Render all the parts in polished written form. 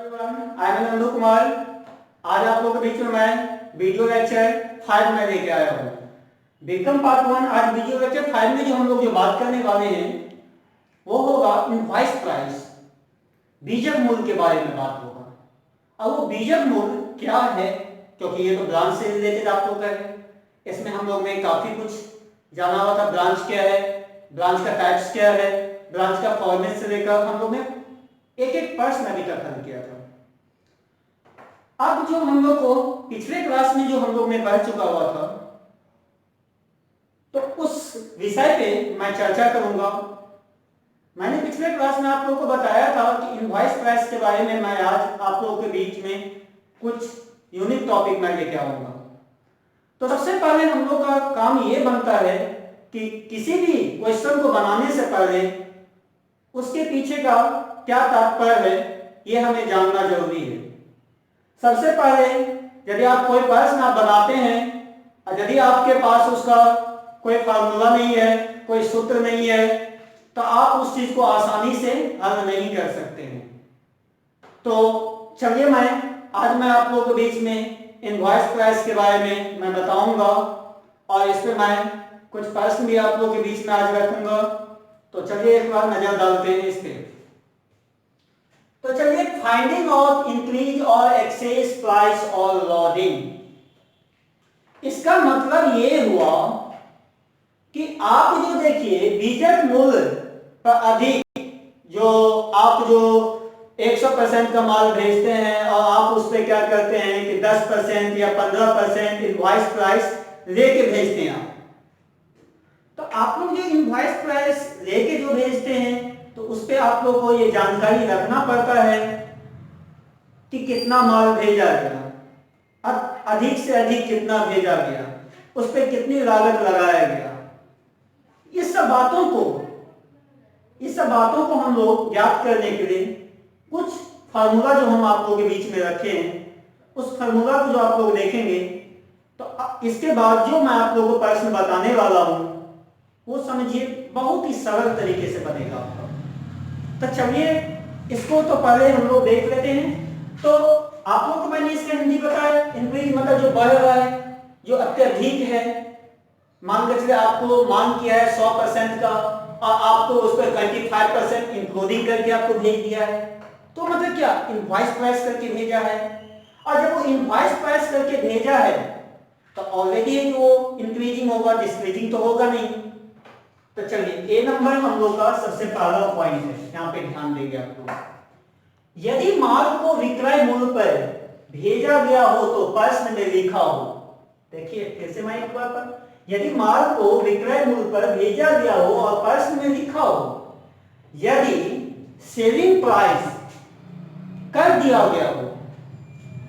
Everyone, I am Nandu Kumar. आज आप लोगों के बीच में मैं वीडियो लेक्चर 5 में लेके आया हूँ। Become part 1। आज वीडियो लेक्चर 5 में जो हम लोग बात करने वाले हैं वो होगा इनवॉइस प्राइस, बीजक मूल्य के बारे में बात होगा। अब वो बीजक मूल्य क्या है, क्योंकि ये तो ब्रांच से रिलेटेड आप लोग का है। इसमें हम लोग ने काफी कुछ जाना हुआ था। ब्रांच क्या है, ब्रांच का टाइप्स क्या है, ब्रांच का फॉर्मेट से लेकर हम लोग ने एक एक प्रश्न अभी तक हल किया था। अब जो हम लोग को पिछले क्लास में जो हम लोग ने पढ़ चुका हुआ था, तो उस विषय पे मैं चर्चा करूंगा। मैंने पिछले क्लास में आप लोगों को बताया था कि इनवॉइस प्राइस के बारे में मैं आज आप लोगों के बीच में कुछ यूनिक टॉपिक मैं लेके आऊंगा। तो सबसे पहले हम लोग का काम ये बनता है कि किसी भी क्वेश्चन को बनाने से पहले उसके पीछे का क्या तात्पर्य है ये हमें जानना जरूरी है। सबसे पहले यदि आप कोई प्रश्न आप बनाते हैं और यदि आपके पास उसका कोई फार्मूला नहीं है, कोई सूत्र नहीं है, तो आप उस चीज को आसानी से हल नहीं कर सकते हैं। तो चलिए आज मैं आप लोगों के बीच में इनवॉइस प्राइस के बारे में मैं बताऊंगा और इस पे मैं कुछ प्रश्न भी आप लोगों के बीच में आज रखूंगा। तो चलिए एक बार नजर डालते हैं इस पे। तो चलिए, फाइंडिंग ऑफ इंक्रीज और एक्सेस प्राइस और लोडिंग, इसका मतलब ये हुआ कि आप जो देखिए बीजक मूल्य पर अधिक जो आप जो 100% का माल भेजते हैं और आप उस पर क्या करते हैं कि 10% या 15% इनवॉइस प्राइस लेके भेजते हैं। तो आप लोग जो इनवॉइस प्राइस लेके जो भेजते हैं तो उस पे आप लोग को ये जानकारी रखना पड़ता है कि कितना माल भेजा गया, अब अधिक से अधिक कितना भेजा गया, उस पे कितनी लागत लगाया गया। ये सब बातों को हम लोग ज्ञात करने के लिए कुछ फार्मूला जो हम आप लोगों के बीच में रखे हैं, उस फार्मूला को जो आप लोग देखेंगे तो इसके बाद जो मैं आप लोगों को प्रश्न बताने वाला हूं वो समझिए बहुत ही सरल तरीके से बनेगा आपका। तो चलिए इसको तो पहले हम लोग देख लेते हैं। तो आप लोगों को मैंने इसका हिंदी बताया, इंक्रीज मतलब जो बढ़ रहा है, जो अत्यधिक है। मान लीजिए आपको मान किया है 100% का और आपको उस पर 25% इंक्लूडिंग करके आपको भेज दिया है, तो मतलब क्या इनवॉइस प्राइस करके भेजा है। और जब वो इनवॉइस प्राइस करके भेजा है तो ऑलरेडी वो इंक्रीजिंग होगा, डिक्रीजिंग तो होगा नहीं। तो चलिए ए नंबर हम लोग का सबसे पहला पॉइंट है, यहाँ पे ध्यान देंगे आप लोग। यदि माल को विक्रय मूल्य पर भेजा गया हो तो प्रश्न में लिखा हो, देखिए फिर से मैं एक बार पर, यदि माल को विक्रय मूल्य पर भेजा गया हो और प्रश्न में लिखा हो, यदि सेलिंग प्राइस कर दिया गया हो,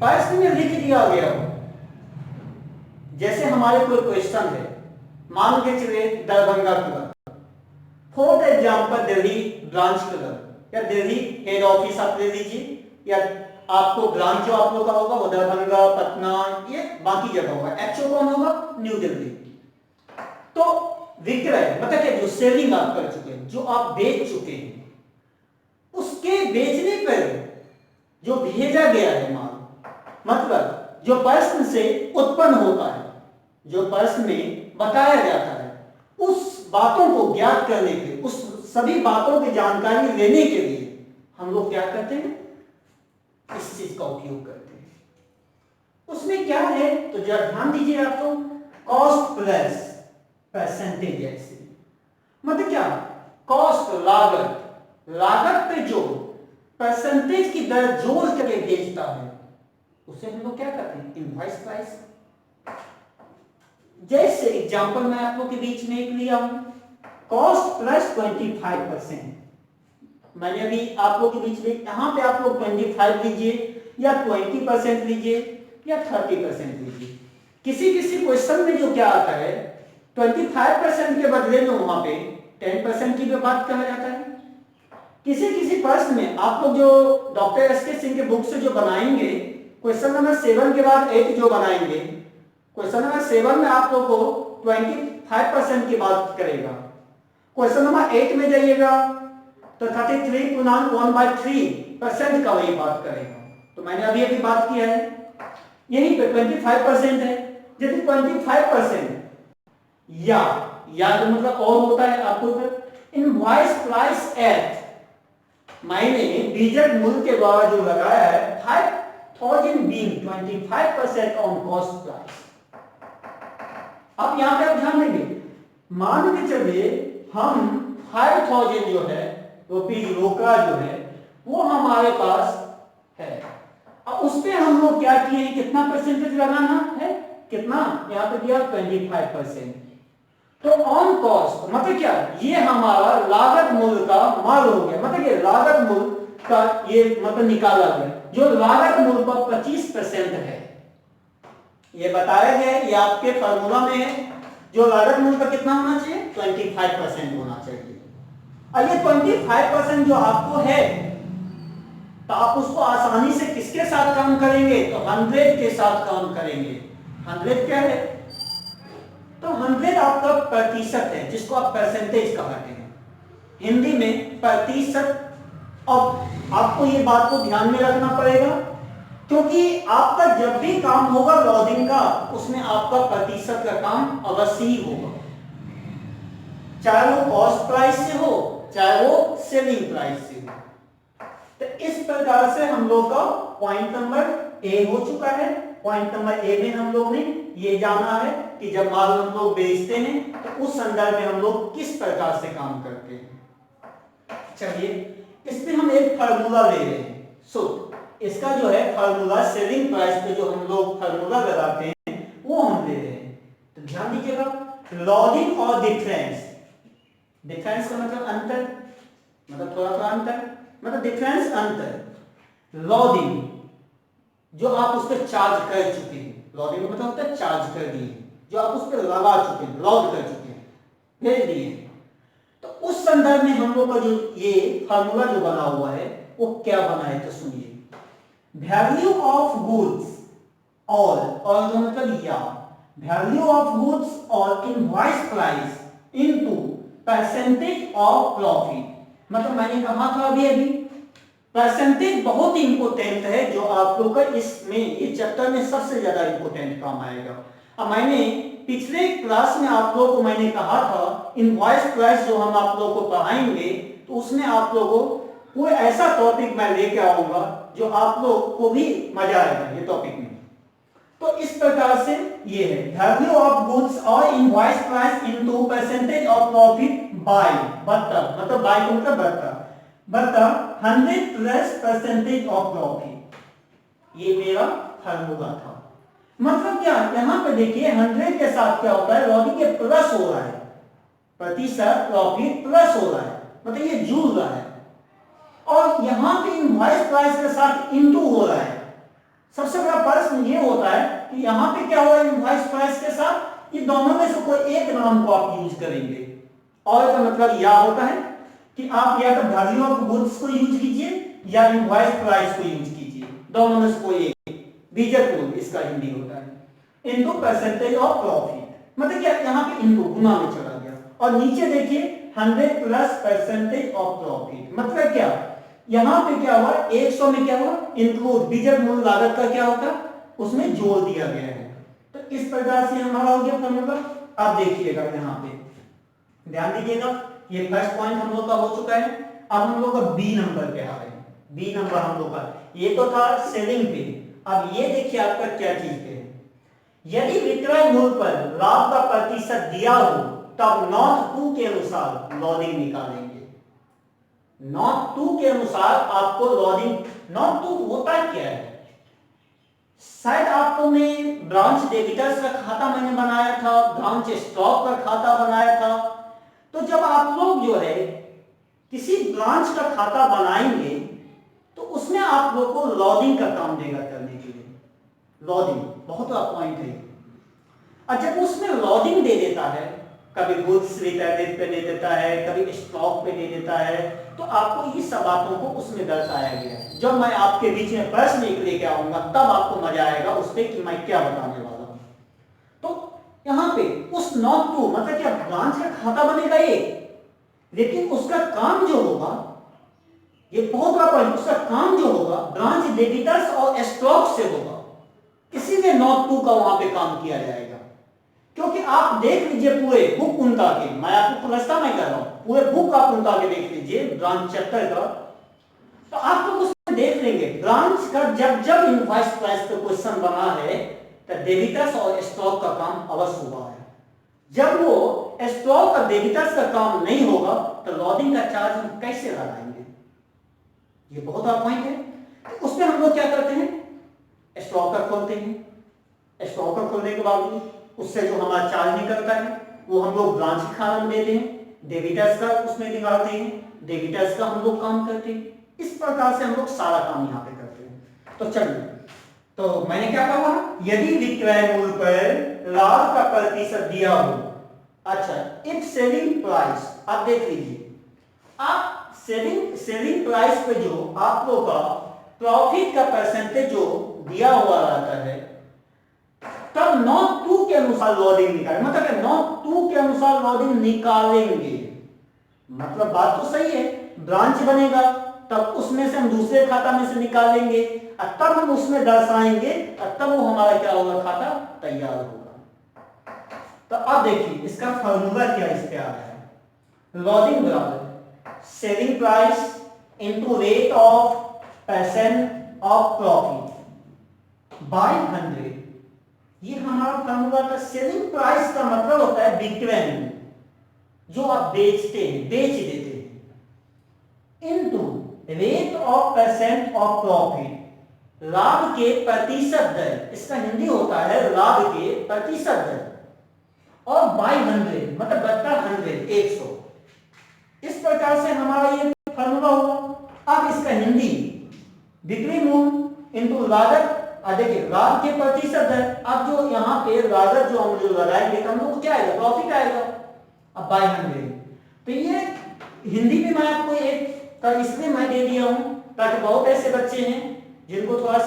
प्रश्न में लिख दिया गया हो। जैसे हमारे कोई क्वेश्चन है, मान के चलिए Darbhanga club, for example Delhi branch club या दिल्ली हेड ऑफिस आप ले लीजिए, या आपको ब्रांच जो आप लोग का होगा वो दरभंगा, पटना, ये बाकी जगह होगा। एचओ कौन होगा? न्यू दिल्ली। तो विक्रय मतलब क्या, जो सेलिंग आप कर चुके हैं, जो आप बेच चुके हैं, उसके बेचने पर जो भेजा गया है माल, मतलब जो प्रश्न से उत्पन्न होता है, जो प्रश्न में बताया जाता है, उस बातों को ज्ञात करने के लिए, उस सभी बातों की जानकारी लेने के लिए हम लोग क्या करते हैं, इस चीज का उपयोग करते हैं। उसमें क्या है तो जरा ध्यान दीजिए आप लोग, कॉस्ट प्लस परसेंटेज। ऐसे मतलब क्या, कॉस्ट लागत पे जो परसेंटेज की दर जोड़ करके भेजता है उसे हम लोग क्या करते हैं, इनवॉइस प्राइस। जैसे एग्जांपल मैं आप लोग के बीच में एक लिया हूं, कॉस्ट प्लस 25%। मैंने अभी आप लोग के बीच में यहां पे आप लोग 25 लीजिए या 20% लीजिए या 30% लीजिए। किसी किसी क्वेश्चन में जो क्या आता है, 25% के बदले में वहां पे 10% की भी बात कहा जाता है। किसी किसी प्रश्न में आप लोग जो डॉक्टर एस के सिंह के बुक से जो बनाएंगे, क्वेश्चन नंबर 7 के बाद 8 जो बनाएंगे, क्वेश्चन नंबर 7 में आप लोग को 25% की बात करेगा। क्वेश्चन नंबर 8 में जाइएगा तो 33.1/3% का वही बात करेगा। तो मैंने अभी अभी बात किया है, यहीं पे 25% है। यदि 25% या तो मतलब और होता है आपको इनवॉइस प्राइस एट, मैंने बीजक मूल्य के द्वारा जो लगाया है 5000 बीइंग 25% ऑन कॉस्ट प्राइस। अब यहां पे आप ध्यान देंगे, मान के चलिए हम 5000 जो है रुपीज रोकड़ा जो है वो हमारे पास है। अब उस पे हम लोग क्या किए, कितना परसेंटेज लगाना है, कितना यहां पे दिया 25%। तो ऑन कॉस्ट मतलब क्या, ये हमारा लागत मूल्य का माल हो गया, मतलब ये लागत मूल्य का ये मतलब निकाला गया, जो लागत मूल्य पर 25% है। ये बताया गया है, ये आपके फार्मूला में है, जो लागत मूल्य का कितना होना चाहिए 25% होना चाहिए। और ये 25% जो आपको है, तो आप उसको आसानी से किसके साथ काम करेंगे, तो 100 के साथ काम करेंगे। 100 क्या है, तो 100 आपका प्रतिशत है, जिसको आप परसेंटेज कहते हैं हिंदी में प्रतिशत। अब आपको ये बात को ध्यान में रखना पड़ेगा, क्योंकि आपका जब भी काम होगा लॉजिंग का, उसमें आपका प्रतिशत का काम अवश्य ही होगा, चाहे वो कॉस्ट प्राइस से हो चाहे वो सेलिंग प्राइस से हो। तो इस प्रकार से हम लोग का पॉइंट नंबर ए हो चुका है। पॉइंट नंबर ए में हम लोग ने ये जाना है कि जब माल हम लोग बेचते हैं तो उस संदर्भ में हम लोग किस प्रकार से काम करते हैं। चलिए इसमें हम एक फार्मूला ले रहे हैं। सो इसका जो है फार्मूला सेलिंग प्राइस पे जो हम लोग फार्मूला लगाते हैं वो हम ले रहे हैं। तो ध्यान दीजिएगा, लॉजिंग और डिफरेंस, डिफरेंस का मतलब अंतर, मतलब थोड़ा थोड़ा अंतर, मतलब डिफरेंस अंतर। लॉजिंग जो आप उस पर चार्ज कर चुके हैं, लॉजिंग का मतलब होता है चार्ज कर दिए, जो आप उस पर लगा चुके हैं, लॉग कर चुके हैं, भेज दिए। तो उस संदर्भ में हम लोग का जो ये फार्मूला जो बना हुआ है वो क्या बना है, तो सुनिए। वैल्यू ऑफ गुड्स और मतलब या वैल्यू ऑफ गुड्स और invoice price into percentage of profit. मतलब मैंने कहा था अभी अभी परसेंटेज बहुत ही इंपॉर्टेंट है, जो आप लोग का इसमें इस चैप्टर में सबसे ज्यादा इंपॉर्टेंट काम आएगा। अब मैंने पिछले क्लास में आप लोगों को मैंने कहा था इनवॉइस प्राइस जो हम आप लोगों को पढ़ाएंगे, तो उसमें आप लोगों को कोई ऐसा टॉपिक मैं लेके आऊंगा जो आप लोग को भी मजा आएगा ये टॉपिक में। तो इस प्रकार से ये है वैल्यू ऑफ गुड्स और invoice price into percentage of profit by बट्टा, मतलब बाय का मतलब बट्टा 100 प्लस परसेंटेज ऑफ प्रॉफिट। ये मेरा फार्मूला था। मतलब क्या, यहां पे देखिए 100 के साथ क्या होता है, लॉजिंग के प्लस हो रहा है, प्रतिशत प्रॉफिट प्लस हो रहा है, मतलब ये जुड़ रहा है। और यहां पे इनवॉइस प्राइस के साथ इनटू हो रहा है। सबसे बड़ा प्रश्न ये होता है कि यहां पे क्या हुआ इनवॉइस प्राइस के साथ, ये दोनों में से कोई एक नाम को आप यूज करेंगे। और का मतलब यह होता है कि आप या तो वैल्यू ऑफ गुड्स को यूज कीजिए या इनवॉइस प्राइस को यूज कीजिए, दोनों में से कोई एक। बीजक मूल्य इसका हिंदी होता है इनटू परसेंटेज ऑफ प्रॉफिट, मतलब क्या यहाँ पे इनटू गुना में चला गया। और नीचे देखिए 100 प्लस परसेंटेज ऑफ प्रॉफिट, मतलब क्या यहां पे क्या हुआ 100 में क्या हुआ इंक्लूड, बीजक मूल्य लागत का क्या होता उसमें जोड़ दिया गया है। तो इस प्रकार से हमारा हो गया फार्मूला। आप देखिएगा यहाँ पे ध्यान दीजिएगा, ये फर्स्ट पॉइंट हम लोग का हो चुका है। अब हम लोग का बी नंबर पे आ रहे हैं। बी नंबर हम लोग का ये तो था सेलिंग पे। अब ये देखिए आपका क्या चीज पे है, यदि विक्रय मूल्य पर लाभ का प्रतिशत दिया हो तब नॉट 2 के अनुसार लॉजिंग निकालेंगे। नॉट 2 के अनुसार आपको लॉजिंग, नॉट 2 होता क्या है, शायद आपको मैं ब्रांच डेबिटर्स का खाता मैंने बनाया था, ब्रांच स्टॉक का खाता बनाया था। तो जब आप लोग जो है किसी ब्रांच का खाता बनाएंगे तो उसमें आप लोग को लॉजिंग का काम देगा करने के लिए। लॉजिंग बहुत बड़ा पॉइंट है। और जब उसमें लॉजिंग दे देता है, कभी गुड्स रिटर्न पे दे देता है, कभी स्टॉक पे दे देता है, तो आपको ये सब बातों को उसमें दर्शाया गया है। जब मैं आपके बीच में प्रश्न लेके आऊंगा तब आपको मजा आएगा उस पर कि मैं क्या बताने वाला हूं। तो यहाँ पे उस नॉट 2 मतलब क्या ब्रांच का खाता बनेगा एक, लेकिन उसका काम जो होगा, ये बहुत बड़ा पॉइंट, उसका काम जो होगा ब्रांच डेबिटर्स और स्टॉक से होगा, इसीलिए नॉट टू का वहां पे काम किया जाएगा। क्योंकि आप देख लीजिए पूरे बुक उनका के, मैं आपको खुलासा नहीं कर रहा हूं, पूरे बुक आप उनका के देख लीजिए ब्रांच चैप्टर का, तो आप लोग उसमें देख लेंगे ब्रांच का जब जब इनवॉइस प्राइस पे क्वेश्चन बना है तो डेबिटर्स और स्टॉक का काम अवश्य हुआ है। जब वो स्टॉक और डेबिटर्स का काम नहीं होगा तो लोडिंग का चार्ज हम कैसे लगाएंगे, ये बहुत बड़ा पॉइंट है। उसमें हम लोग क्या करते हैं, स्टॉक का खोलते हैं, स्टॉक का खोलने के बाद उससे जो हमारा चार्ज निकलता है वो हम लोग ब्रांच के खाना में देते हैं, डेबिटर्स का उसमें निकालते हैं, डेबिटर्स का हम लोग काम करते हैं। इस प्रकार से हम लोग सारा काम यहाँ पे करते हैं। तो चलिए, तो मैंने क्या कहा, यदि विक्रय मूल्य पर लाभ का प्रतिशत दिया हो, अच्छा इफ सेलिंग प्राइस, आप देख लीजिए, आप सेलिंग प्राइस पे जो आप लोग का प्रॉफिट का परसेंटेज जो दिया हुआ रहता है, तब नॉट टू के अनुसार लोडिंग निकालेंगे, मतलब नॉट टू के अनुसार लोडिंग निकालेंगे। मतलब बात तो सही है, ब्रांच बनेगा तब उसमें से हम दूसरे खाता में से निकालेंगे और तब हम उसमें दर्शाएंगे और तब वो हमारा क्या होगा, खाता तैयार होगा। तो अब देखिए इसका फॉर्मूला क्या इस पे आ रहा है, लोडिंग बराबर selling price into rate of percent of profit by 100। ये हमारा फॉर्मूला का सेलिंग प्राइस का मतलब होता है विक्रय मूल्य, जो आप बेचते हैं, बेच देते हैं, into rate of percent of profit, लाभ के प्रतिशत दर, इसका हिंदी होता है लाभ के प्रतिशत दर, और बाय 100 मतलब बट्टा 100, 100। इस प्रकार से हमारा ये फॉर्मूला हुआ। अब इसका हिंदी बिक्री मूल्य इनटू लागत, देखिए लाभ के प्रतिशत दर, अब जो यहाँ पे लागत जो हम जो लगाएंगे तो हम लोग क्या आएगा, प्रॉफिट आएगा। अब बाय 100, तो ये हिंदी में मैं आपको एक का इसलिए मैं दे दिया हूं ताकि बहुत ऐसे बच्चे हैं जिनको थोड़ा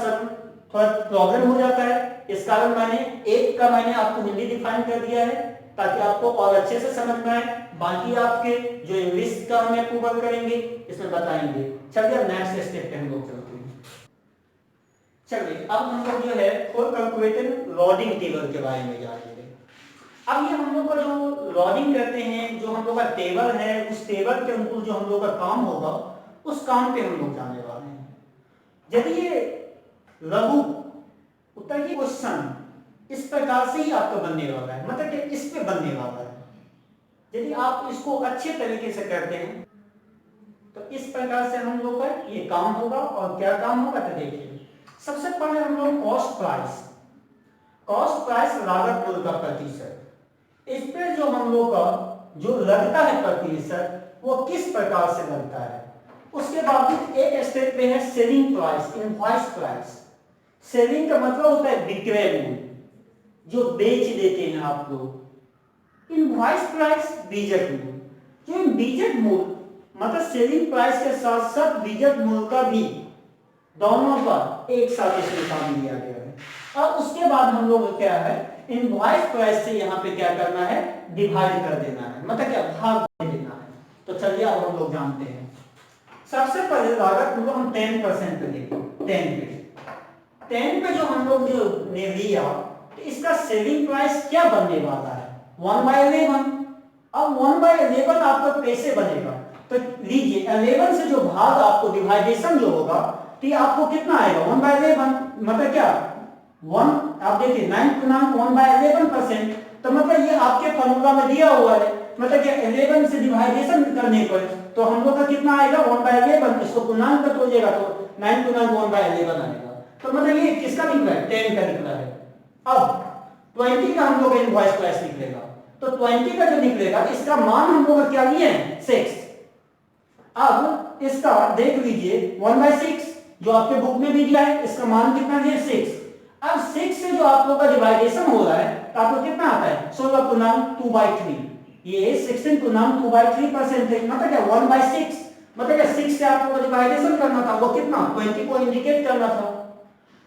प्रॉब्लम हो जाता है, इस कारण मैंने एक का मैंने आपको हिंदी डिफाइन कर दिया है ताकि आपको और अच्छे से समझ में आए। बाकी आपके जो इंग्लिश का हम अप्रूवल करेंगे इसमें बताएंगे। चलिए नेक्स्ट स्टेप पे हम लोग चलते हैं। चलिए अब हम लोग जो है फुल कैलकुलेटेड लोडिंग टेबल के बारे में जानेंगे। अब ये हम लोग का जो लोडिंग करते हैं, जो हम लोग का टेबल है, उस टेबल के अनुकूल जो हम लोग का काम होगा उस काम पे हम लोग जाने वाले हैं। यदि ये लघु उत्तर की क्वेश्चन इस प्रकार से ही आपका बनने वाला है, मतलब कि इस पे बनने वाला है, यदि आप इसको अच्छे तरीके से करते हैं तो इस प्रकार से हम लोग का ये काम होगा। और क्या काम होगा तो देखिए, सबसे पहले हम लोग कॉस्ट प्राइस लागत मूल्य का प्रतिशत, इस पे जो हम लोग का जो लगता है प्रतिशत वो किस प्रकार से लगता है। उसके बाद एक स्टेप पे है selling price, invoice price. Selling का मतलब होता है विक्रय मूल्य, जो बेच देते हैं आप लोग। इनवॉइस प्राइस बीजक मूल्य, जो बीजक मूल्य मतलब सेलिंग प्राइस के साथ साथ बीजक मूल्य का भी दोनों का एक साथ इसमें काम लिया गया है। और उसके बाद हम लोग क्या है, इनवॉइस प्राइस से यहाँ पे क्या करना है, डिवाइड कर देना है, मतलब क्या भाग दे देना है। तो चलिए अब हम लोग जानते हैं। सबसे पहले लागत मूल्य हम 10% पे लेंगे, 10 पे जो हम लोग जो ने लिया तो इसका सेलिंग प्राइस क्या बनने वाला है, 1/11। अब 1/11 आपका कैसे बनेगा, तो लीजिए 11 से जो भाग आपको डिवाइडेशन जो होगा तो ये आपको कितना आएगा, 1/11। मतलब क्या 1, आप देखिए 9.1/11%, तो मतलब ये आपके फॉर्मूला में दिया हुआ है, मतलब क्या 11 से डिवाइडेशन करने पर तो हम लोग का कितना आएगा, 1/11। इसको पूर्णांक कर दीजिएगा तो 9.1/11 आएगा। तो मतलब ये किसका निकला है, 10 का निकला है। अब 20 का हम लोग इनवॉइस प्राइस निकलेगा, तो 20 का जो निकलेगा इसका मान हम लोग क्या लिए हैं, 6। अब इसका देख लीजिए 1/6 जो आपके बुक में भी दिया है, इसका मान कितना है, 6। अब 6 से जो आप लोग का डिवाइडेशन हो रहा है तो आपको कितना आता है, 16.2/3। ये 16.2/3%, मतलब क्या 1/6, मतलब क्या 6 से आप लोग को डिवाइडेशन करना था, वो कितना 20 को इंडिकेट करना था।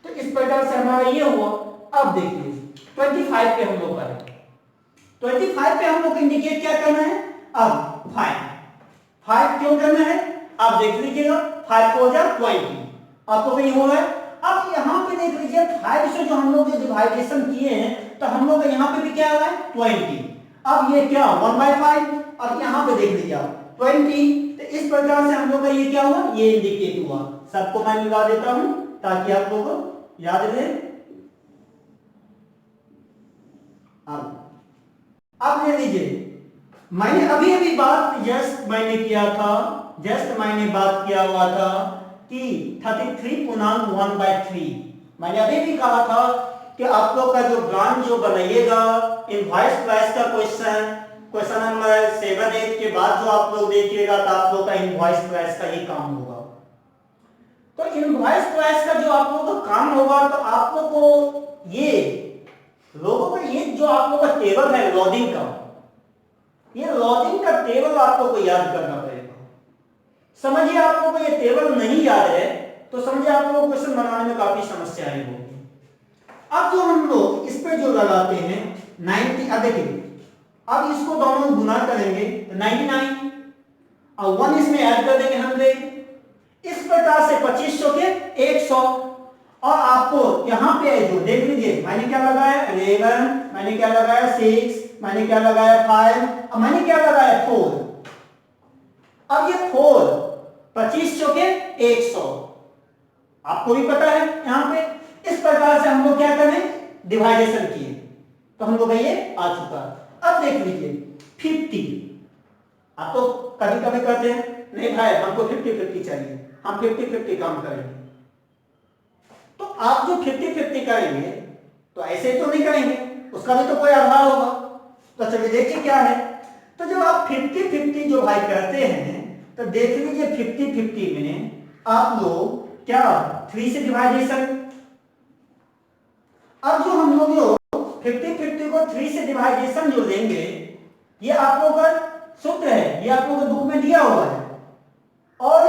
तो इस प्रकार से हमारा ये हुआ। अब देखिए 25 पे हम लोग करें, 25 पे हम लोग इंडिकेट क्या करना है, अब 5 क्यों करना है, आप देख लीजिएगा, 5 4 जा 20, आप लोग ये हो रहा है। अब यहाँ पे देख लीजिए 5 से जो हम लोग जो डिवाइडेशन किए हैं तो हम लोग यहाँ पे भी क्या आ रहा है 20। अब ये क्या 1/5। अब यहाँ पे देख लीजिए आप 20, तो इस प्रकार से हम लोग का ये क्या हुआ, ये इंडिकेट हुआ। सबको मैं मिला देता हूं ताकि आप लोगों को याद रहे। अब ले लीजिए, मैंने अभी अभी बात जस्ट मैंने बात किया हुआ था कि 33 पूर्णांक 1/3। मैंने अभी भी कहा था कि आप लोग का जो ब्रांच जो बनाइएगा इनवॉइस प्राइस का क्वेश्चन नंबर 7-8 के बाद जो आप लोग देखिएगा तो आप लोग का इनवॉइस प्राइस का ही काम होगा। तो इनवॉइस प्राइस का जो आप लोग का काम होगा तो आप लोग को ये लोगों का ये जो आप लोग का टेबल है लोडिंग का, ये लोडिंग का टेबल आप लोग को याद करना पड़ेगा। समझिए आप लोगों को ये टेबल नहीं याद है तो समझिए आप लोगों को क्वेश्चन बनाने में काफी समस्याएं होगी। अब जो हम लोग इस पे जो लगाते हैं 90, अब देखिए अब इसको दोनों गुना करेंगे तो 99 और 1 इसमें ऐड कर देंगे 100। इस प्रकार से 2500 के 100। और आपको यहाँ पे जो देख लीजिए मैंने क्या लगाया 11, मैंने क्या लगाया 6, मैंने क्या लगाया 5 और मैंने क्या लगाया 4। अब ये 4 2500 के 100 आपको भी पता है। यहाँ पे इस प्रकार से हम लोग क्या करें डिवाइडेशन किए तो हम लोग ये आ चुका। अब देख लीजिए 50, आप तो कभी कभी कहते हैं नहीं भाई हमको 50-50 चाहिए, हम 50-50 काम करेंगे। तो आप जो 50-50 करेंगे तो ऐसे तो नहीं करेंगे, उसका भी तो कोई आधार होगा। तो चलिए देखिए क्या है। तो जब आप 50-50 जो भाई करते हैं तो देख लीजिए 50-50 में आप लोग क्या 3 से डिवाइडेशन। अब जो हम लोग जो 50-50 को 3 से डिवाइडेशन जो लेंगे ये आप लोगों का सूत्र है, ये आप लोगों के बुक में दिया हुआ है। और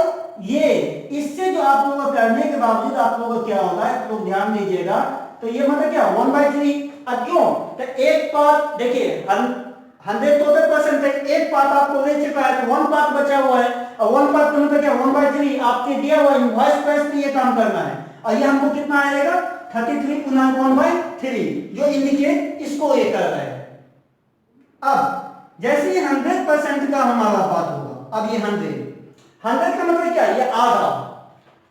ये इससे जो आप लोगों को करने के बावजूद आप लोगों को क्या होगा, आप लोग ध्यान दीजिएगा। तो ये मतलब क्या 1/3। अब क्यों तो एक पार्ट देखिए 100 टोटल परसेंट है, एक पार्ट आपको ले चुका है तो 1 पार्ट बचा हुआ है। और 1 पार्ट का मतलब क्या 1/3 आपके दिया हुआ इनवॉइस प्राइस पे ये काम करना है। और ये हमको कितना आएगा 33 पूर्णांक 1/3 जो इंडिकेट इसको ये कर रहा है। अब जैसे ये 100% का हमारा बात होगा, अब ये 100 का मतलब क्या है ये आधा।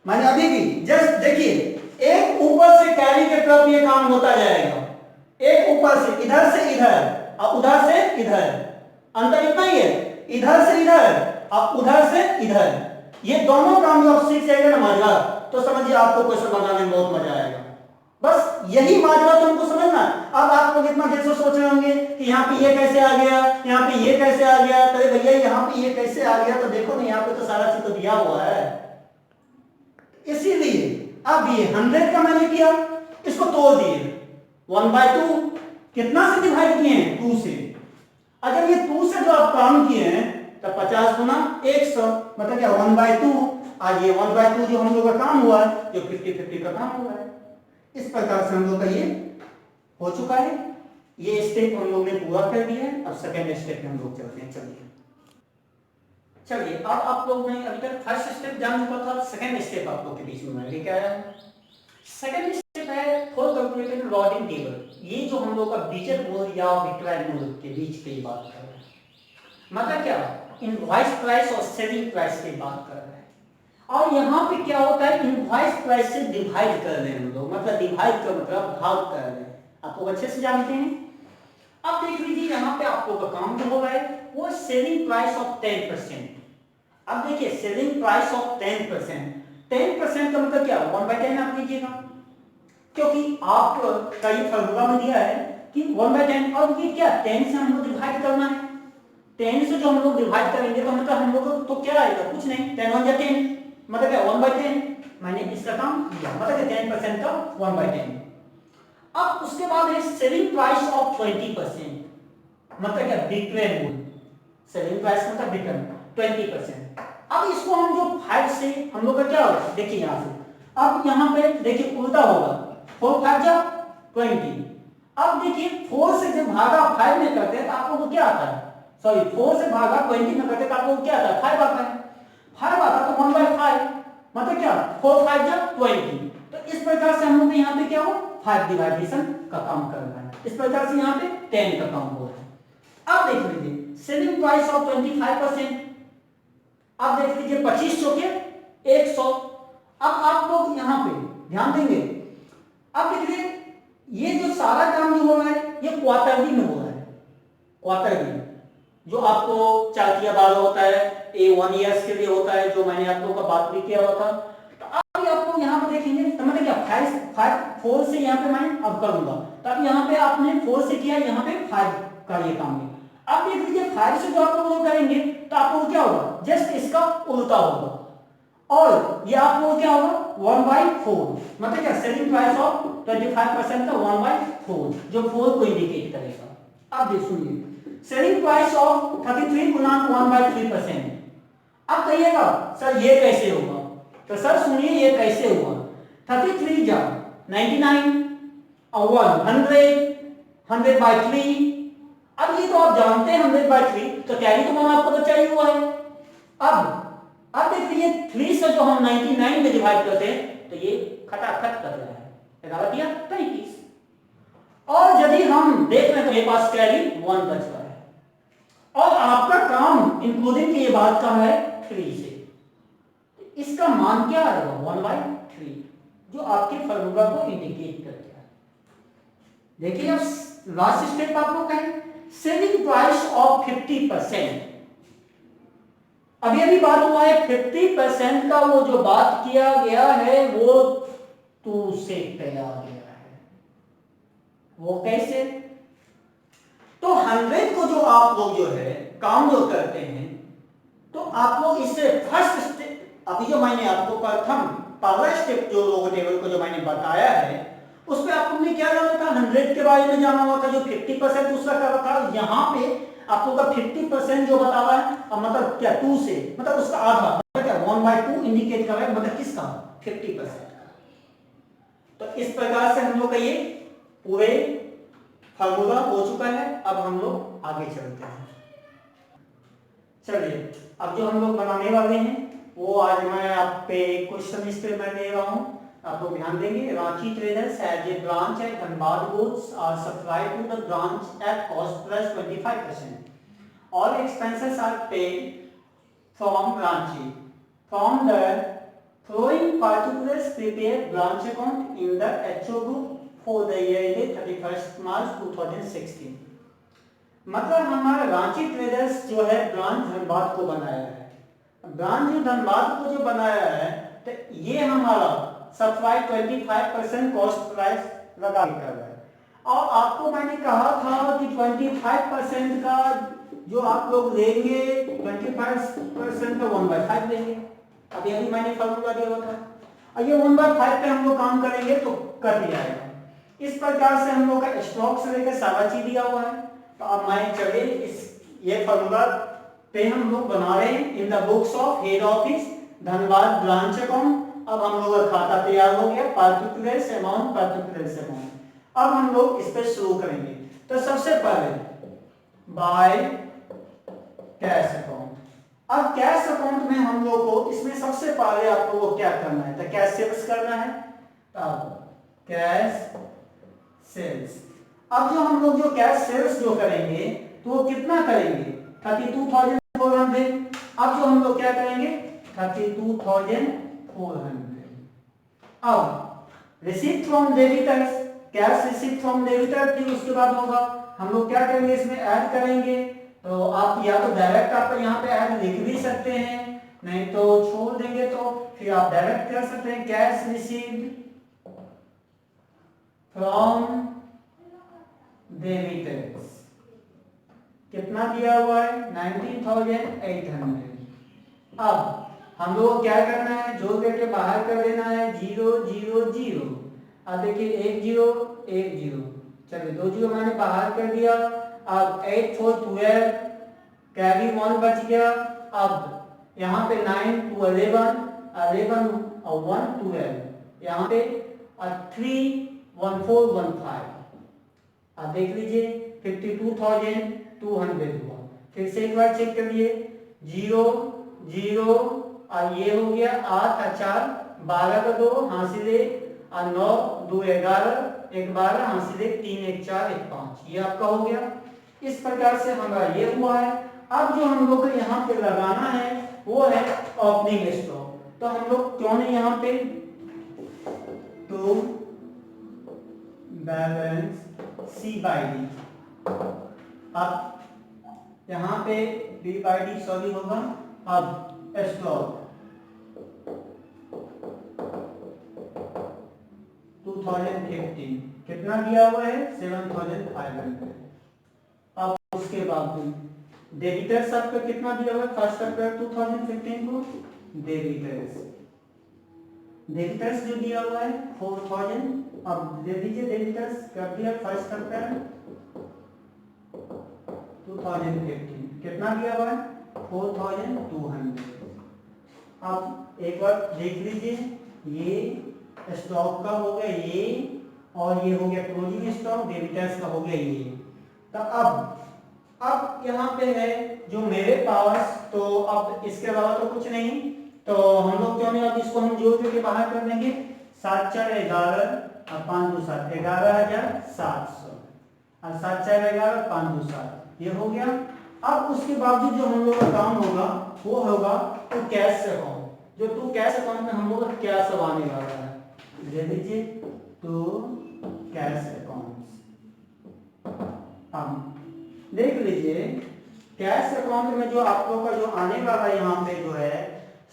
मैंने अभी भी जस्ट देखिए एक ऊपर से कैरी के तरफ ये काम होता जाएगा, एक ऊपर से इधर से इधर और उधर से इधर, अंतर इतना ही है, इधर से इधर और उधर से इधर। ये दोनों काम जो आप सीख जाएंगे ना माजरा तो समझिए आपको क्वेश्चन बनाने में बहुत मजा आएगा। बस यही माजरा तो हमको समझना। अब आप लोग इतना देर से सोच रहे होंगे कि यहाँ पे ये कैसे आ गया, यहाँ पे ये कैसे आ गया, तो भैया यहाँ पे ये कैसे आ गया, तो देखो ना यहाँ पे तो सारा चीज तो दिया हुआ है। इसीलिए अब ये 100 का मैंने किया, इसको तोड़ दिए 1/2 कितना से डिवाइड किए हैं 2 से। अगर ये 2 से जो आप काम किए हैं तो 50 गुना 100 मतलब क्या 1/2। आज ये 1/2 जो हम लोग का काम हुआ है जो 50-50 का काम हुआ है। इस प्रकार से हम लोग का ये हो चुका है। ये स्टेप हम लोग ने पूरा कर दिया है। अब सेकंड स्टेप में हम लोग चलते हैं। चलिए अब आप लोग ने अभी तक फर्स्ट स्टेप जान चुका था, सेकंड स्टेप आप लोग के बीच में मैं लेके आया हूं। सेकंड स्टेप है फॉर कैलकुलेटिंग लोडिंग टेबल। ये जो हम लोग का बीजक मूल्य या विक्रय मूल्य के बीच की बात कर रहे हैं, मतलब क्या इनवॉइस प्राइस और सेलिंग प्राइस की बात कर रहे हैं। और यहाँ पे क्या होता है इनवॉइस प्राइस से डिवाइड कर रहे हैं हम लोग, मतलब डिवाइड का मतलब भाग कर रहे हैं। आप लोग अच्छे से जानते हैं। अब देख लीजिए यहाँ पे आप लोग का काम जो हो रहा है वो सेलिंग प्राइस ऑफ 10%। अब देखिए सेलिंग प्राइस ऑफ 10% का मतलब क्या 1/10 आप लीजिएगा, क्योंकि आपको कई फॉर्मूला में दिया है कि 1/10। और ये क्या 10 से हम लोग डिवाइड करना है। 10 से जो हम लोग डिवाइड करेंगे तो मतलब हम लोग तो क्या आएगा कुछ नहीं, 10 1 10 मतलब क्या 1/10। मैंने इसका काम किया मतलब 10% का 1/10। अब उसके बाद है सेलिंग प्राइस ऑफ 20%, मतलब क्या विक्रय मूल्य। सेलिंग प्राइस मतलब विक्रय 20%। अब इसको हम जो 5 से हम लोग का क्या होगा देखिए यहाँ से, अब यहाँ पे देखिए उल्टा होगा 4 5 जा 20। अब देखिए 4 से जब भागा 5 में करते हैं तो आप लोग को क्या आता है, सॉरी 4 से भागा 20 में करते हैं तो आप लोग को क्या आता है 5 आता है। 5 आता तो 1/5 मतलब क्या 4 5 जा 20। तो इस प्रकार से हम लोग यहाँ पे क्या हो 5 डिवाइडेशन का काम कर रहा है, इस प्रकार से यहाँ पे 10 का काम हो रहा है। अब देख लीजिए सेलिंग प्राइस ऑफ 25%, अब देख लीजिए 2500 के 100। अब आप लोग यहाँ पे ध्यान देंगे, अब देखिए ये जो सारा काम जो हो रहा है ये क्वार्टरली में हो रहा है, क्वार्टरली जो आपको चार्टिया वाला होता है ये 1 ईयर्स के लिए होता है, जो मैंने आप लोगों का बात भी किया हुआ था। तो अब आप लोग यहाँ पे देखेंगे तो मतलब क्या 4 से यहाँ पे मैं अब करूंगा, तो अब यहाँ पे आपने 4 से किया, यहाँ पे 5 का ये काम है। अब देख लीजिए 5 से जो आप लोग करेंगे तो आप लोग क्या होगा जस्ट इसका उल्टा होगा, और ये आप लोग क्या होगा 1/4, मतलब क्या सेलिंग प्राइस ऑफ 25% का 1/4 जो 4 को इंडिकेट करेगा। अब देख सुनिए सेलिंग प्राइस ऑफ 33 गुना 1/3%। अब कहिएगा सर ये कैसे होगा, तो सर सुनिए ये कैसे होगा 33 जा 99 और 100/3। अब ये तो आप जानते हैं 100/3, तो कैरी तो मान आपको बचा ही हुआ है। अब देखिए 3 से जो हम 99 में डिवाइड करते हैं तो ये खटाखट कर रहा है, गलत दिया 33। और यदि हम देख रहे हैं तो मेरे पास कैरी 1 बच रहा है, और आपका काम इंक्लूडिंग की ये बात का है 3 से, इसका मान क्या आएगा 1/3 जो आपके फॉर्मूला को इंडिकेट करता है। देखिए अब लास्ट स्टेप आप लोग कहें सेलिंग प्राइस ऑफ 50%। अभी अभी बात हुआ है 50% का, वो जो बात किया गया है वो 2 से किया गया है, वो कैसे, तो 100 को जो आप लोग जो है काम जो करते हैं तो आप लोग इससे फर्स्ट स्टेप, अभी जो मैंने आपको प्रथम पहला स्टेप जो लोगों टेबल को जो मैंने बताया है उस पर आप लोगों ने क्या जाना था 100 के बारे में जाना हुआ था, जो 50% उसका क्या था, यहाँ पे आप लोग का 50% जो बता रहा है अब मतलब क्या 2 से मतलब उसका आधा, मतलब क्या 1/2 इंडिकेट कर रहा है, मतलब किसका 50% का। तो इस प्रकार से हम लोग का ये पूरे फार्मूला हो चुका है। अब हम लोग आगे चलते हैं। चलिए अब जो हम लोग बनाने वाले हैं वो आज मैं आप पे क्वेश्चन इस पे मैं ले रहा हूँ, आप लोग ध्यान देंगे। Ranchi traders has a branch at Dhanbad goods are supplied to the branch at cost plus 25%. All expenses are paid from Ranchi. From the following particulars prepare branch account in the HO group for the year ended 31st March 2016. मतलब हमारा Ranchi traders जो है branch Dhanbad को बनाया है, branch जो धनबाद को जो बनाया है तो ये हमारा सप्लाई 25% कॉस्ट प्राइस लगा कर रहा है। और आपको मैंने कहा था कि 25% का जो आप लोग लेंगे 25% का 1/5 लेंगे, अभी अभी मैंने फॉर्मूला दिया हुआ था, और ये 1/5 पे हम लोग काम करेंगे तो कट जाएगा। इस प्रकार से हम लोग का स्टॉक से लेकर सारा चीज दिया हुआ है। तो अब मैं चलिए इस ये फॉर्मूला पे हम लोग बना रहे हैं in the books of head office Dhanbad branch account. अब हम लोग का खाता तैयार हो गया, पार्टिकुलर्स अमाउंट। अब हम लोग इस पे शुरू करेंगे। तो सबसे पहले बाय कैश अकाउंट। अब कैश अकाउंट में हम लोग को इसमें सबसे पहले आप लोगों को क्या करना है, तो कैश सेल्स करना है। अब कैश सेल्स, अब जो हम लोग जो कैश सेल्स जो करेंगे तो वो कितना करेंगे 32,400। अब जो हम लोग क्या करेंगे 32,400। अब receipt from debtors, cash receipt from debtor, फिर उसके बाद होगा हम लोग क्या करेंगे इसमें ऐड करेंगे। तो आप या तो डायरेक्ट आप यहाँ पे ऐड लिख भी सकते हैं, नहीं तो छोड़ देंगे तो फिर आप डायरेक्ट कर सकते हैं कैश रिसीव्ड फ्रॉम डेबिटर्स। कितना दिया हुआ है 19,800। अब हम लोग क्या करना है, जोड़ करके बाहर कर देना है 0 0 0। अब देखिए 1 0 1 0, चलिए 2 0 मैंने बाहर कर दिया। अब 8 4 12 कैरी 1 बच गया। अब यहाँ पे 9 2 11 11 और 1 12, यहाँ पे 3 1 4 1 5। अब देख लीजिए 52,200 हुआ। फिर से एक बार चेक कर लिए 0 0 और ये हो गया 8 और 4 12 का 2 हासिल 1 और 9 2 11 1 12 हासिल 1 3 1 4 1 5, ये आपका हो गया। इस प्रकार से हमारा ये हुआ है। अब जो हम लोग को यहाँ पे लगाना है वो है ओपनिंग स्टॉक। तो हम लोग क्यों नहीं यहाँ पे to balance C by D, अब यहाँ पे बी बाई डी सॉरी होगा। अब स्टॉक 2015 कितना दिया हुआ है 7500। अब उसके बाद डेबिटर्स आपका कितना दिया हुआ है फर्स्ट अप्रैल 2015 को, डेबिटर्स जो दिया हुआ है 4000। अब दे दीजिए डेबिटर्स कर दिया फर्स्ट अप्रैल 2015 कितना दिया हुआ है 4200। अब एक बार देख लीजिए ये स्टॉक का हो गया ये, और ये हो गया क्लोजिंग स्टॉक, डेबिटर्स का हो गया ये। तो अब यहाँ पे है जो मेरे पास, तो अब इसके अलावा तो कुछ नहीं, तो हम लोग क्यों नहीं अब इसको हम जोड़ के बाहर कर देंगे। 7 4 11 और 5 2 7 11,700 और 7 4 11 5 2 7 ये हो गया। अब उसके बावजूद जो हम लोग का काम होगा वो होगा टू कैश अकाउंट। जो टू कैश अकाउंट में हम लोग का क्या सब आने वाला है, दे दीजिए टू कैश अकाउंट। अब देख लीजिए कैश अकाउंट में जो आप लोग का जो आने वाला यहाँ पे जो है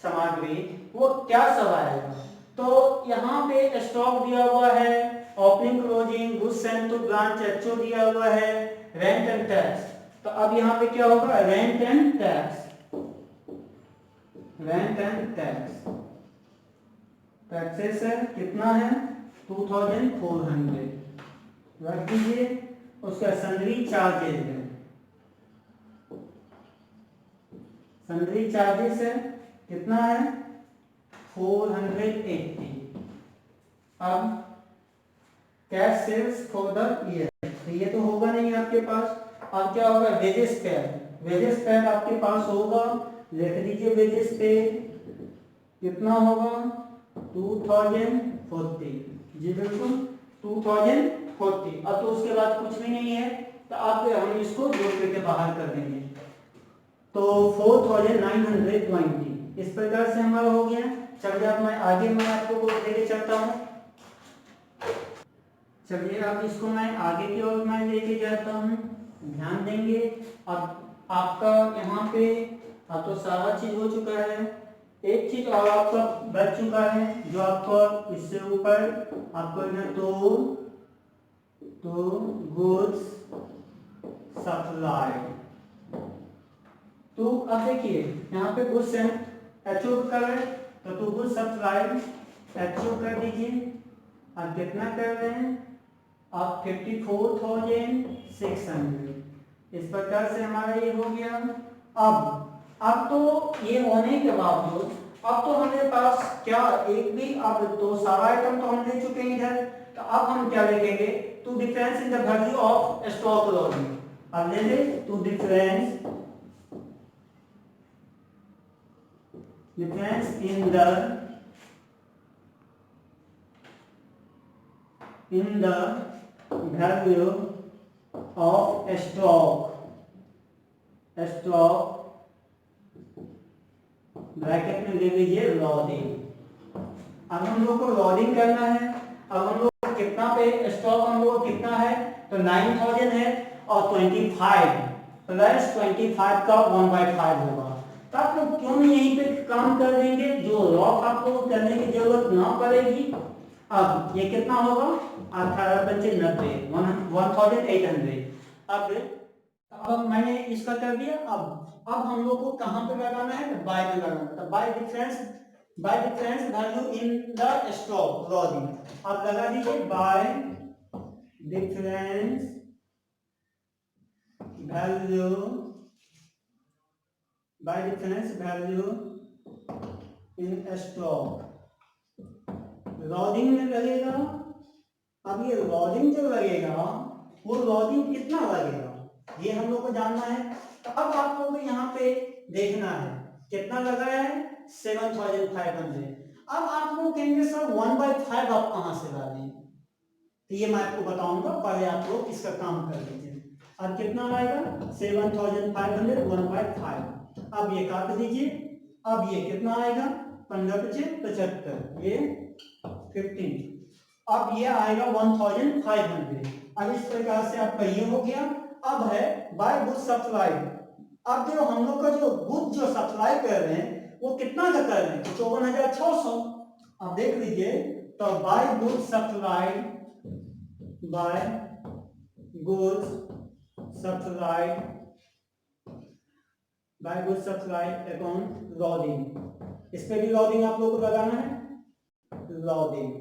सामग्री वो क्या सब आएगा। तो यहाँ पे स्टॉक दिया हुआ है, opening closing, goods sent to branch HO दिया हुआ है, रेंट एंड टैक्स। तो अब यहाँ पे क्या होगा rent and tax, rent and tax taxes है कितना है 2400 रख दीजिए। उसका सन्ड्री चार्जेस है, सन्ड्री चार्जेस है कितना है 480। अब cash sales for the year, तो ये तो होगा नहीं आपके पास। अब क्या होगा वेजेस पेड, वेजेस पेड आपके पास होगा, लिख दीजिए वेजेस पेड कितना होगा 2040 जी बिल्कुल 2040। अब तो उसके बाद कुछ भी नहीं है, तो आप हम इसको जोड़ करके बाहर कर देंगे तो 4920 इस प्रकार से हमारा हो गया। चलिए अब मैं आगे मैं आपको लेके चलता हूँ। चलिए अब इसको मैं आगे की ओर मैं लेके जाता हूँ, ध्यान देंगे। अब आपका यहाँ पे अब तो सारा चीज हो चुका है, एक चीज और आपका बच चुका है जो आपको इससे ऊपर आपको तो गुड्स सप्लाई। तो अब देखिए यहाँ पे गुड्स सेंट एचओ कर रहे हैं, तो टू गुड्स सप्लाई एचओ कर दीजिए। अब कितना कर रहे हैं आप 54,600 इस प्रकार से हमारा ये हो गया। अब तो ये होने के बावजूद अब तो हमारे पास क्या एक भी, अब तो सारा आइटम तो हम ले चुके हैं इधर, तो अब हम क्या लिखेंगे to difference in the value of stock closing. अब ले ले to difference in the value of stock bracket में ले लीजिए लोडिंग। अब हम लोग को लोडिंग करना है। अब हम लोग को कितना पे स्टॉक हम लोग को कितना है तो 9000 है और 25 प्लस 25 का 1/5 होगा। तो आप लोग क्यों नहीं यहीं पे काम कर देंगे, जो लॉक आप लोग करने की जरूरत ना पड़ेगी। अब ये कितना होगा 18/90 1800। अब मैंने इसका कर दिया। अब हम लोग को कहां पे लगाना है तो बाय में लगाना है। तो bye difference value in the stock closing. अब लगा दीजिए bye difference value in stock loading में लगेगा। अब ये लोडिंग जो लगेगा वो लोडिंग कितना लगेगा ये हम लोग को जानना है। तो अब आप लोग को यहाँ पे देखना है कितना लगा है 7,500। अब आप लोग कहेंगे सर 1/5 आप कहाँ से ला लें, तो ये मैं आपको बताऊंगा, पहले आप लोग इसका काम कर लीजिए। अब कितना आएगा 7,500 1/5। अब ये काट दीजिए। अब ये कितना आएगा 15×75 ये 15। अब ये आएगा 1,500। अब इस प्रकार से आपका ये हो गया। अब है बाय गुड सप्लाई। अब जो हम लोग का जो गुड जो सप्लाई कर रहे हैं वो कितना का कर रहे हैं, 54,600। अब देख लीजिए, तो by good supply, by good supply, by good supply account logging. इस पे भी लॉगिंग आप लोगों को लगाना है, लॉगिंग।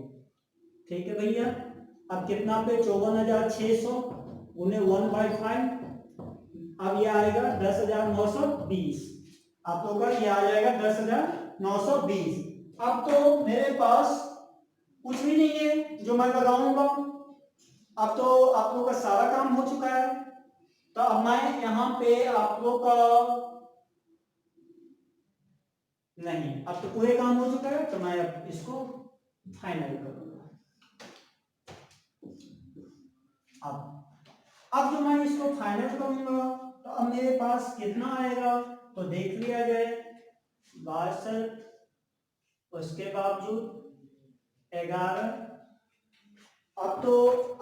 ठीक है भैया। अब कितना पे 54,600 उन्हें 1/5। अब ये आएगा 10,920। आप लोग का ये आ जाएगा 10,920। अब तो मेरे पास कुछ भी नहीं है जो मैं लगाऊंगा। अब तो आप लोग का सारा काम हो चुका है। तो अब मैं यहाँ पे आप लोग का नहीं, अब तो पूरे काम हो चुका है, तो मैं अब इसको फाइनल करूंगा। अब जो मैं इसको फाइनल करूंगा तो अब मेरे पास कितना आएगा, तो देख लिया जाए 62, उसके बावजूद 11। अब तो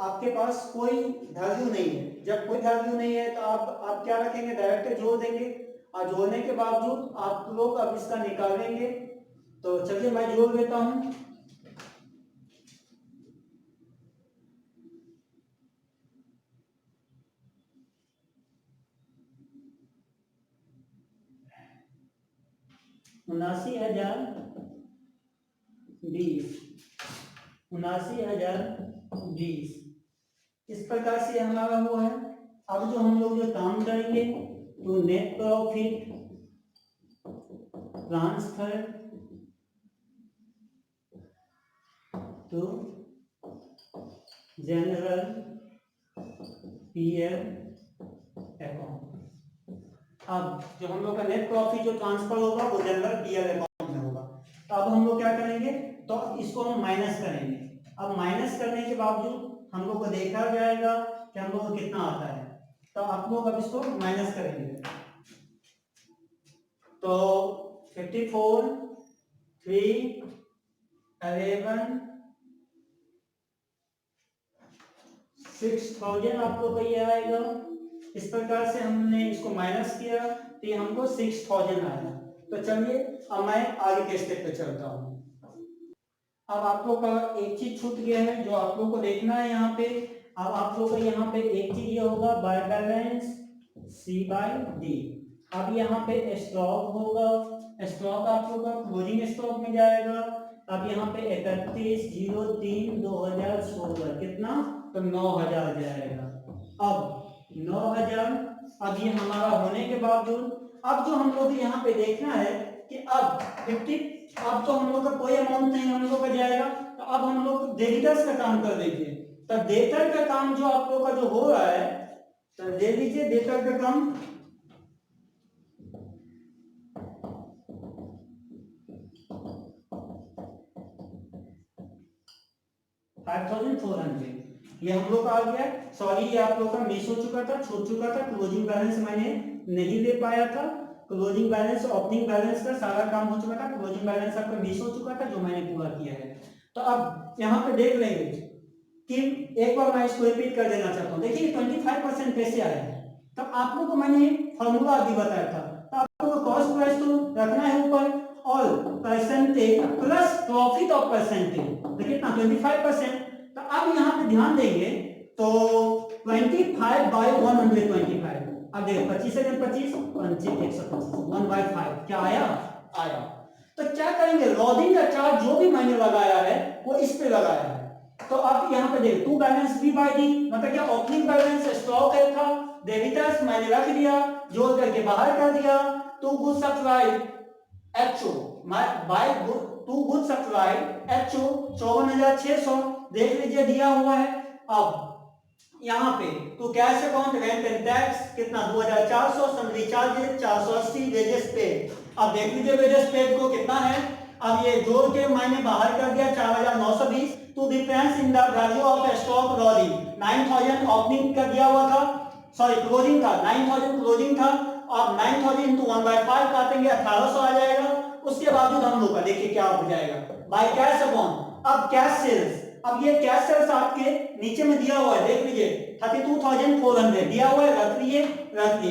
आपके पास कोई वैल्यू नहीं है। जब कोई वैल्यू नहीं है तो आप क्या रखेंगे, डायरेक्ट जोड़ देंगे। और जोड़ने के बावजूद आप लोग अब इसका निकालेंगे। तो चलिए मैं जोड़ देता हूं। उनासी हजार 20 इस प्रकार से हमारा वो है। अब जो हम लोग जो काम करेंगे तो net profit transfer to general PL account. अब जो हम लोग का नेट प्रॉफिट जो ट्रांसफर होगा वो जनरल पीएल अकाउंट में होगा। तो अब हम लोग क्या करेंगे, तो इसको हम माइनस करेंगे। अब माइनस करने के बावजूद हम लोग को देखा जाएगा कि हम लोग को कितना आता है। तो आप लोग अब इसको माइनस करेंगे। तो 54 3 11 6,000 आप लोग का ये आएगा। इस प्रकार से हमने इसको माइनस किया तो ये हमको 6,000 आया। तो चलिए अब मैं आगे के स्टेप पे चलता हूँ। अब आप लोग का एक चीज छूट गया है जो आप लोग को देखना है यहाँ पे। अब आप लोग का यहाँ पे एक चीज ये होगा बाय बैलेंस C/D। अब यहाँ पे स्टॉक होगा, स्टॉक आप लोग का क्लोजिंग स्टॉक में जाएगा। अब यहाँ पे 31/03/2016 कितना, तो 9,000 जाएगा। अब 9,000। अब ये हमारा होने के बावजूद अब जो हम लोग यहाँ पे देखना है कि अब 50, अब तो हम लोग का कोई अमाउंट नहीं हम लोग का जाएगा। तो अब हम लोग डेबिटर्स का काम कर देंगे। तो डेटर का काम जो आप लोग का जो हो रहा है, तो दे दीजिए डेटर का काम। $5,400 ये हम लोग का आ गया। सॉरी ये आप लोग का मिस हो चुका था, छूट चुका था। क्लोजिंग बैलेंस मैंने नहीं ले पाया था। क्लोजिंग बैलेंस ओपनिंग बैलेंस का सारा काम हो चुका था। क्लोजिंग बैलेंस आपका मिस हो चुका था जो मैंने पूरा किया है। तो अब यहाँ पे देख लेंगे कि एक बार मैं इसको रिपीट कर देना चाहता हूँ। देखिए 25% कैसे आया है। तब आप लोग को मैंने फॉर्मूला अभी बताया था। तो आप लोग को कॉस्ट प्राइस तो रखना है ऊपर और percentage plus profit of percentage. देखिए कितना 25%। तो अब यहाँ पे ध्यान देंगे तो 25/125। अब देखो 25 से 25 125 1/5 क्या आया। तो क्या करेंगे, लॉगिंग का चार्ज जो भी मैंने लगाया है वो इस पे लगाया है। तो अब यहाँ पे देखो टू बैलेंस B/D मतलब क्या, ओपनिंग बैलेंस स्टॉक था, डेबिटर्स मैंने रख दिया, जोड़ करके बाहर कर दिया। To good supply HO by to good supply HO 54,600 देख लीजिए दिया हुआ है। अब यहाँ पे तो cash account rent and tax कितना 2400, सैलरी चार्जेस 480, वेजेस पेड। अब देख लीजिए वेजेस पेड को कितना है। अब ये जोड़ के मैंने बाहर कर दिया 4920। तो difference in the value of stock closing 9000 opening का दिया हुआ था, सॉरी क्लोजिंग था 9000 क्लोजिंग था। अब 9000 इंटू 1/5 काटेंगे 1800 आ जाएगा। उसके बावजूद हम लोग का देखिए क्या हो जाएगा बाय कैश अकाउंट। अब कैश सेल्स, अब ये कैश सेल्स आपके नीचे में दिया हुआ है, देख लीजिए 32400 दिया हुआ है, रख लिए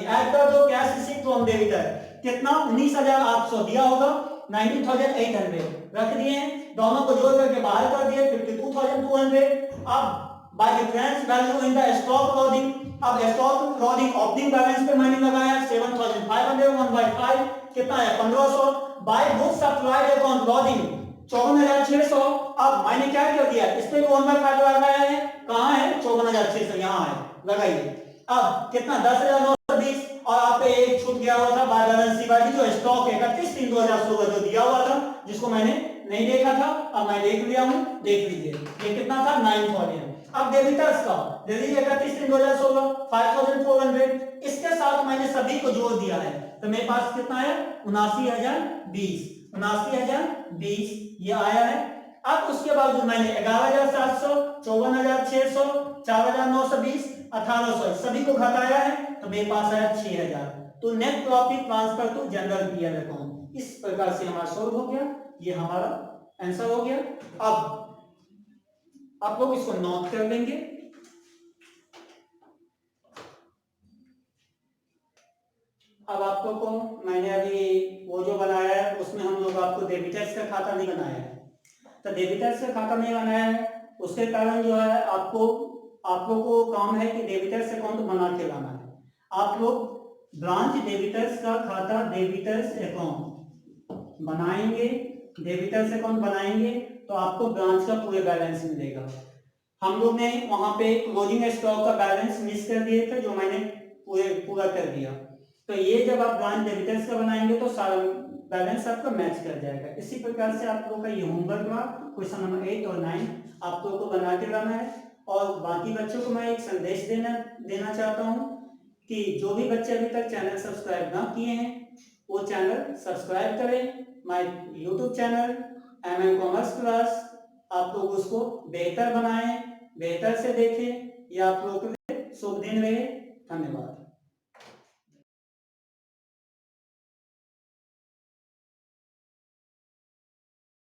ऐड कर दो कैश रिसीट फ्रॉम डेबिटर कितना 19800 दिया होगा 19800 रख दिए, दोनों को जोड़ करके बाहर कर दिए 52200। अब by difference value in the stock closing, अब स्टॉक क्लोजिंग ओपनिंग बैलेंस पे मैंने लगाया 7500 1/5 कितना है 1500। By book supplied account closing 54600। अब मैंने क्या कर दिया इस पे 1/5 लगाया है, कहां है 54600 यहां है, लगाइए। अब कितना 10920 और आप पे एक छूट गया हुआ था बाय बैलेंस सी बाय जो स्टॉक 31/3/2016 जो दिया हुआ था जिसको मैंने नहीं देखा था, अब मैं देख लिया हूं, देख लीजिए ये कितना था 9000। अब डेबिटर्स का दे दीजिए 31/3/2016 5400, इसके साथ मैंने सभी को जोड़ दिया है तो मेरे पास कितना है 79020 79020 ये आया है। अब उसके बाद मैंने 11700 54600 4920 1800 सभी को घटाया है तो मेरे पास आया 6000। तो net profit transfer to general PL account इस प्रकार से हमारा सॉल्व हो गया, ये हमारा आंसर हो गया। अब आप लोग इसको नोट कर लेंगे। अब आप लोग को मैंने अभी वो जो बनाया है उसमें हम लोग आपको डेबिटर्स का खाता नहीं बनाया है, तो डेबिटर्स का खाता नहीं बनाया है उसके कारण जो है आपको आप लोग को काम है कि डेबिटर्स अकाउंट बना के लाना है। आप लोग ब्रांच डेबिटर्स का खाता डेबिटर्स अकाउंट बनाएंगे, डेबिटर्स अकाउंट बनाएंगे तो आपको ब्रांच का पूरे बैलेंस मिलेगा। हम लोग ने वहां पे क्लोजिंग स्टॉक का बैलेंस मिस कर दिए थे जो मैंने पूरा कर दिया, तो ये जब आप ब्रांच डेबिटर्स का बनाएंगे तो सारा बैलेंस आपका मैच कर जाएगा। इसी प्रकार से आप लोगों का ये होमवर्क हुआ क्वेश्चन नंबर 8 और 9 आप लोगों को बना के लाना है। और बाकी बच्चों को मैं एक संदेश देना चाहता हूँ कि जो भी बच्चे अभी तक चैनल सब्सक्राइब ना किए हैं वो चैनल सब्सक्राइब करें। My YouTube channel MM commerce class, आप लोग उसको बेहतर बनाएं, बेहतर से देखें। ये आप लोगों के लिए शुभ दिन रहे। धन्यवाद।